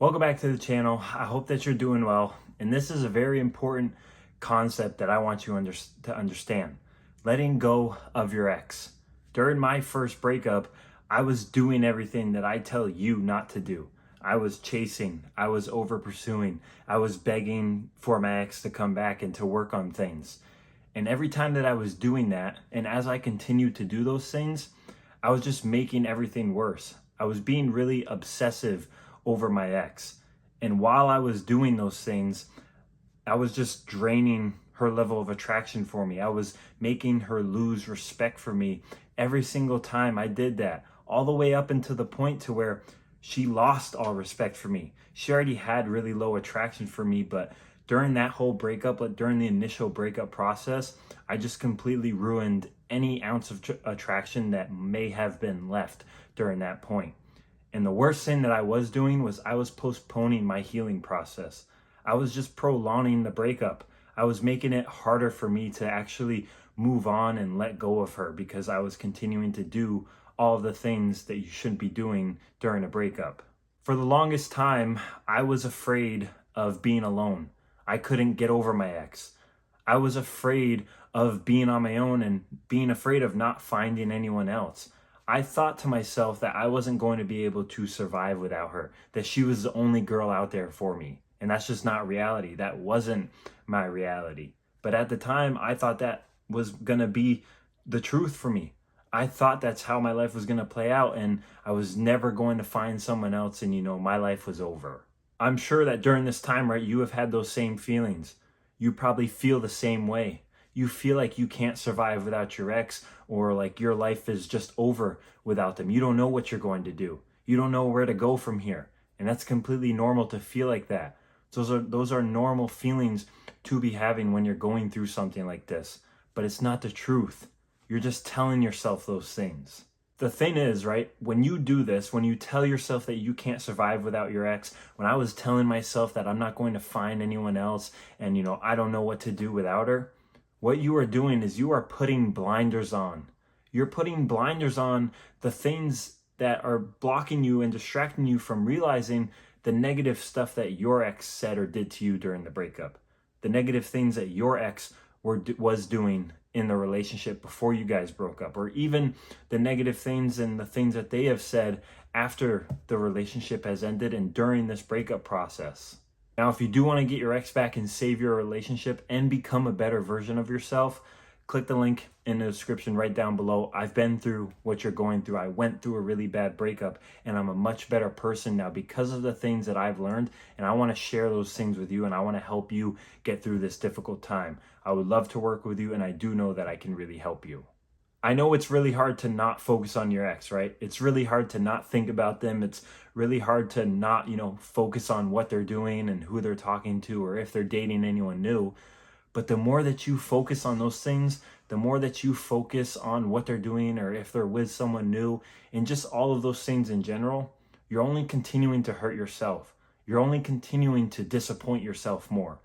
Welcome back to the channel. I hope that you're doing well. And this is a very important concept that I want you to understand. Letting go of your ex. During my first breakup, I was doing everything that I tell you not to do. I was chasing, I was over pursuing, I was begging for my ex to come back and to work on things. And every time that I was doing that, and as I continued to do those things, I was just making everything worse. I was being really obsessive over my ex. And while I was doing those things, I was just draining her level of attraction for me. I was making her lose respect for me every single time I did that, all the way up until the point to where she lost all respect for me. She already had really low attraction for me, but during that whole breakup, like during the initial breakup process, I just completely ruined any ounce of attraction that may have been left during that point. And the worst thing that I was doing was I was postponing my healing process. I was just prolonging the breakup. I was making it harder for me to actually move on and let go of her because I was continuing to do all of the things that you shouldn't be doing during a breakup. For the longest time, I was afraid of being alone. I couldn't get over my ex. I was afraid of being on my own and being afraid of not finding anyone else. I thought to myself that I wasn't going to be able to survive without her, that she was the only girl out there for me. And that's just not reality. That wasn't my reality. But at the time, I thought that was going to be the truth for me. I thought that's how my life was going to play out, and I was never going to find someone else, and my life was over. I'm sure that during this time, right, you have had those same feelings. You probably feel the same way. You feel like you can't survive without your ex, or like your life is just over without them. You don't know what you're going to do. You don't know where to go from here. And that's completely normal to feel like that. Those are normal feelings to be having when you're going through something like this. But it's not the truth. You're just telling yourself those things. The thing is, right, when you do this, when you tell yourself that you can't survive without your ex, when I was telling myself that I'm not going to find anyone else and, I don't know what to do without her, what you are doing is you are putting blinders on. You're putting blinders on the things that are blocking you and distracting you from realizing the negative stuff that your ex said or did to you during the breakup. The negative things that your ex was doing in the relationship before you guys broke up, or even the negative things and the things that they have said after the relationship has ended and during this breakup process. Now, if you do want to get your ex back and save your relationship and become a better version of yourself, click the link in the description right down below. I've been through what you're going through. I went through a really bad breakup, and I'm a much better person now because of the things that I've learned, and I want to share those things with you, and I want to help you get through this difficult time. I would love to work with you, and I do know that I can really help you. I know it's really hard to not focus on your ex, right? It's really hard to not think about them. It's really hard to not, focus on what they're doing and who they're talking to or if they're dating anyone new. But the more that you focus on those things, the more that you focus on what they're doing or if they're with someone new and just all of those things in general, you're only continuing to hurt yourself. You're only continuing to disappoint yourself more.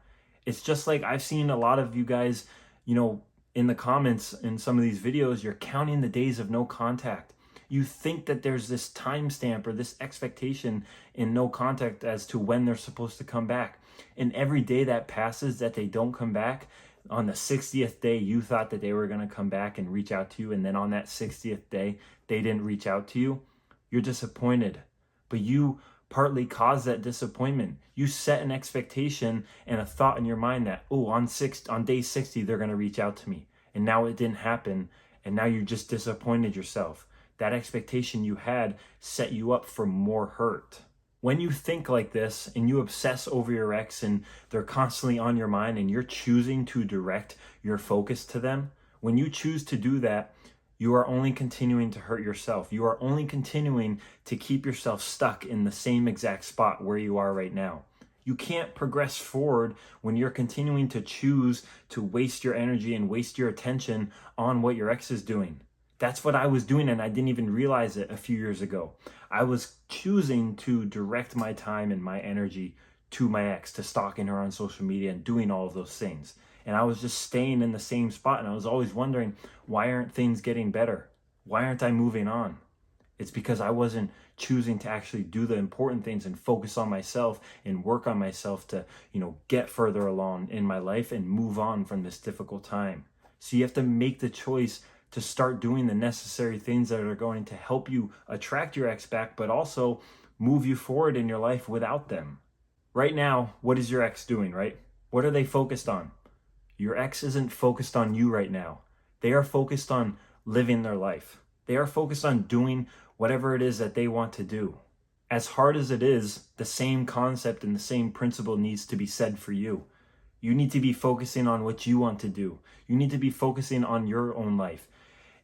It's just like I've seen a lot of you guys, in the comments in some of these videos, you're counting the days of no contact. You think that there's this timestamp or this expectation in no contact as to when they're supposed to come back. And every day that passes that they don't come back, on the 60th day, you thought that they were going to come back and reach out to you. And then on that 60th day, they didn't reach out to you. You're disappointed. But you partly caused that disappointment. You set an expectation and a thought in your mind that, on day 60, they're going to reach out to me. And now it didn't happen. And now you just disappointed yourself. That expectation you had set you up for more hurt. When you think like this and you obsess over your ex and they're constantly on your mind and you're choosing to direct your focus to them, when you choose to do that, you are only continuing to hurt yourself. You are only continuing to keep yourself stuck in the same exact spot where you are right now. You can't progress forward when you're continuing to choose to waste your energy and waste your attention on what your ex is doing. That's what I was doing, and I didn't even realize it a few years ago. I was choosing to direct my time and my energy to my ex, to stalking her on social media and doing all of those things. And I was just staying in the same spot, and I was always wondering, why aren't things getting better? Why aren't I moving on? It's because I wasn't choosing to actually do the important things and focus on myself and work on myself to, get further along in my life and move on from this difficult time. So you have to make the choice to start doing the necessary things that are going to help you attract your ex back, but also move you forward in your life without them. Right now, what is your ex doing, right? What are they focused on? Your ex isn't focused on you right now. They are focused on living their life. They are focused on doing whatever it is that they want to do. As hard as it is, the same concept and the same principle needs to be said for you. You need to be focusing on what you want to do. You need to be focusing on your own life.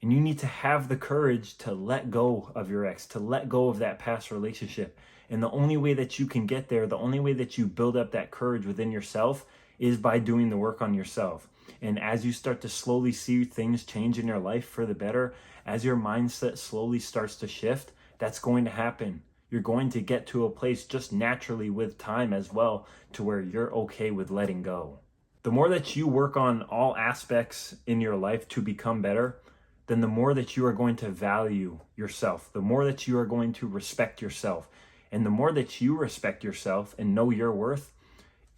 And you need to have the courage to let go of your ex, to let go of that past relationship. And the only way that you can get there, the only way that you build up that courage within yourself is by doing the work on yourself. And as you start to slowly see things change in your life for the better, as your mindset slowly starts to shift, that's going to happen. You're going to get to a place just naturally with time as well to where you're okay with letting go. The more that you work on all aspects in your life to become better, then the more that you are going to value yourself, the more that you are going to respect yourself. And the more that you respect yourself and know your worth,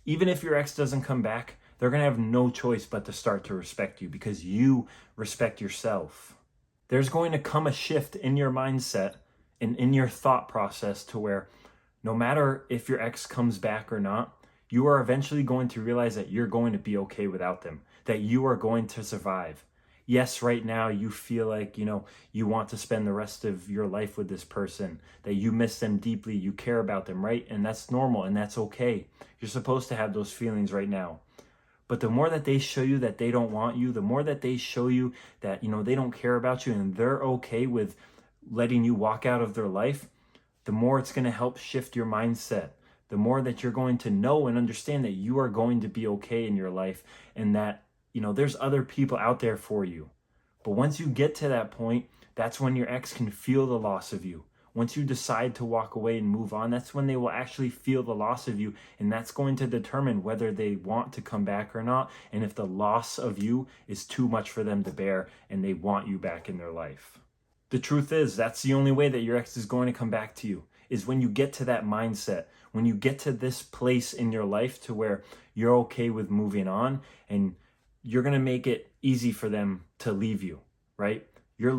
even if your ex doesn't come back, they're going to have no choice but to start to respect you because you respect yourself. There's going to come a shift in your mindset and in your thought process to where no matter if your ex comes back or not, you are eventually going to realize that you're going to be okay without them, that you are going to survive. Yes, right now you feel like, you want to spend the rest of your life with this person, that you miss them deeply, you care about them, right? And that's normal and that's okay. You're supposed to have those feelings right now. But the more that they show you that they don't want you, the more that they show you that, they don't care about you and they're okay with letting you walk out of their life, the more it's going to help shift your mindset. The more that you're going to know and understand that you are going to be okay in your life and that there's other people out there for you. But once you get to that point, that's when your ex can feel the loss of you. Once you decide to walk away and move on, that's when they will actually feel the loss of you. And that's going to determine whether they want to come back or not. And if the loss of you is too much for them to bear and they want you back in their life. The truth is, that's the only way that your ex is going to come back to you, is when you get to that mindset, when you get to this place in your life to where you're okay with moving on and you're going to make it easy for them to leave you, right? You're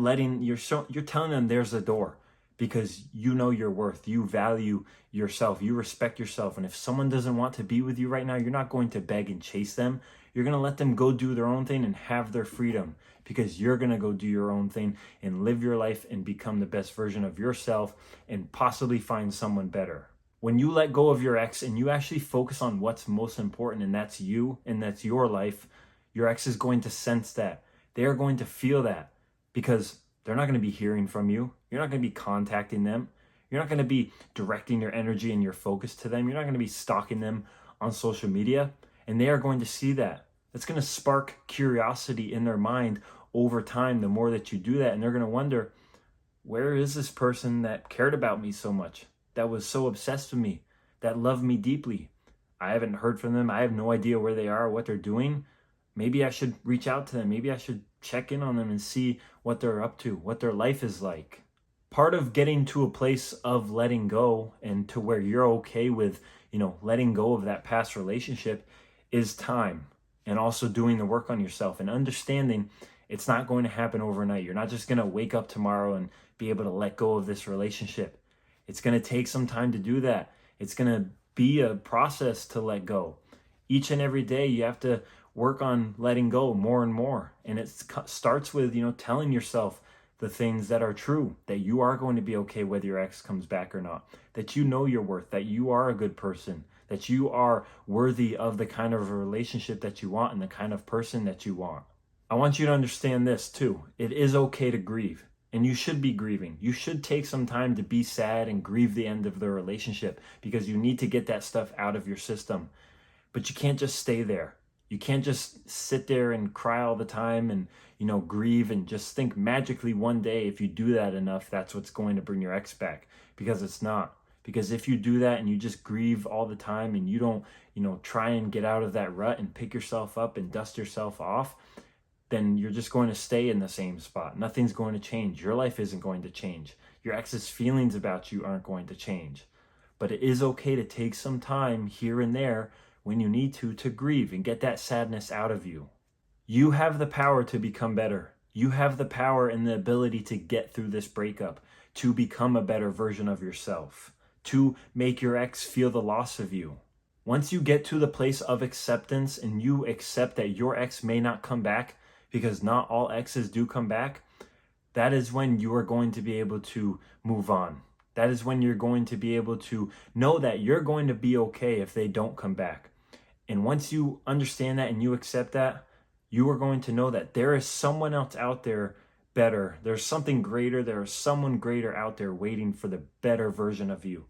telling them there's a door because you know your worth. You value yourself. You respect yourself. And if someone doesn't want to be with you right now, you're not going to beg and chase them. You're going to let them go do their own thing and have their freedom because you're going to go do your own thing and live your life and become the best version of yourself and possibly find someone better. When you let go of your ex and you actually focus on what's most important, and that's you and that's your life, your ex is going to sense that. They are going to feel that because they're not going to be hearing from you. You're not going to be contacting them. You're not going to be directing your energy and your focus to them. You're not going to be stalking them on social media. And they are going to see that. That's going to spark curiosity in their mind over time the more that you do that. And they're going to wonder, where is this person that cared about me so much, that was so obsessed with me, that loved me deeply? I haven't heard from them. I have no idea where they are or what they're doing. Maybe I should reach out to them. Maybe I should check in on them and see what they're up to, what their life is like. Part of getting to a place of letting go and to where you're okay with, letting go of that past relationship is time and also doing the work on yourself and understanding it's not going to happen overnight. You're not just going to wake up tomorrow and be able to let go of this relationship. It's going to take some time to do that. It's going to be a process to let go. Each and every day you have to work on letting go more and more. And it starts with, telling yourself the things that are true, that you are going to be okay whether your ex comes back or not, that you know your worth, that you are a good person, that you are worthy of the kind of a relationship that you want and the kind of person that you want. I want you to understand this too. It is okay to grieve, and you should be grieving. You should take some time to be sad and grieve the end of the relationship because you need to get that stuff out of your system. But you can't just stay there. You can't just sit there and cry all the time and, grieve and just think magically one day if you do that enough, that's what's going to bring your ex back, because it's not. Because if you do that and you just grieve all the time and you don't, try and get out of that rut and pick yourself up and dust yourself off, then you're just going to stay in the same spot. Nothing's going to change. Your life isn't going to change. Your ex's feelings about you aren't going to change. But it is okay to take some time here and there when you need to grieve and get that sadness out of you. You have the power to become better. You have the power and the ability to get through this breakup, to become a better version of yourself, to make your ex feel the loss of you. Once you get to the place of acceptance and you accept that your ex may not come back, because not all exes do come back, that is when you are going to be able to move on. That is when you're going to be able to know that you're going to be okay if they don't come back. And once you understand that and you accept that, you are going to know that there is someone else out there better. There's something greater. There is someone greater out there waiting for the better version of you,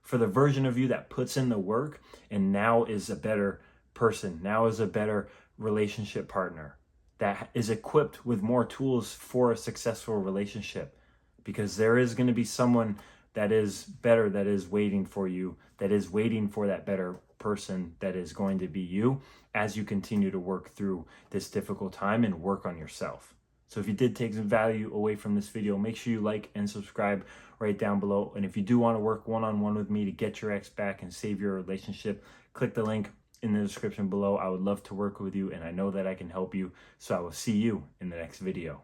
for the version of you that puts in the work and now is a better person, now is a better relationship partner, that is equipped with more tools for a successful relationship. Because there is going to be someone that is better, that is waiting for you, that is waiting for that better person that is going to be you as you continue to work through this difficult time and work on yourself. So if you did take some value away from this video, make sure you like and subscribe right down below. And if you do want to work one-on-one with me to get your ex back and save your relationship, click the link in the description below. I would love to work with you, and I know that I can help you. So I will see you in the next video.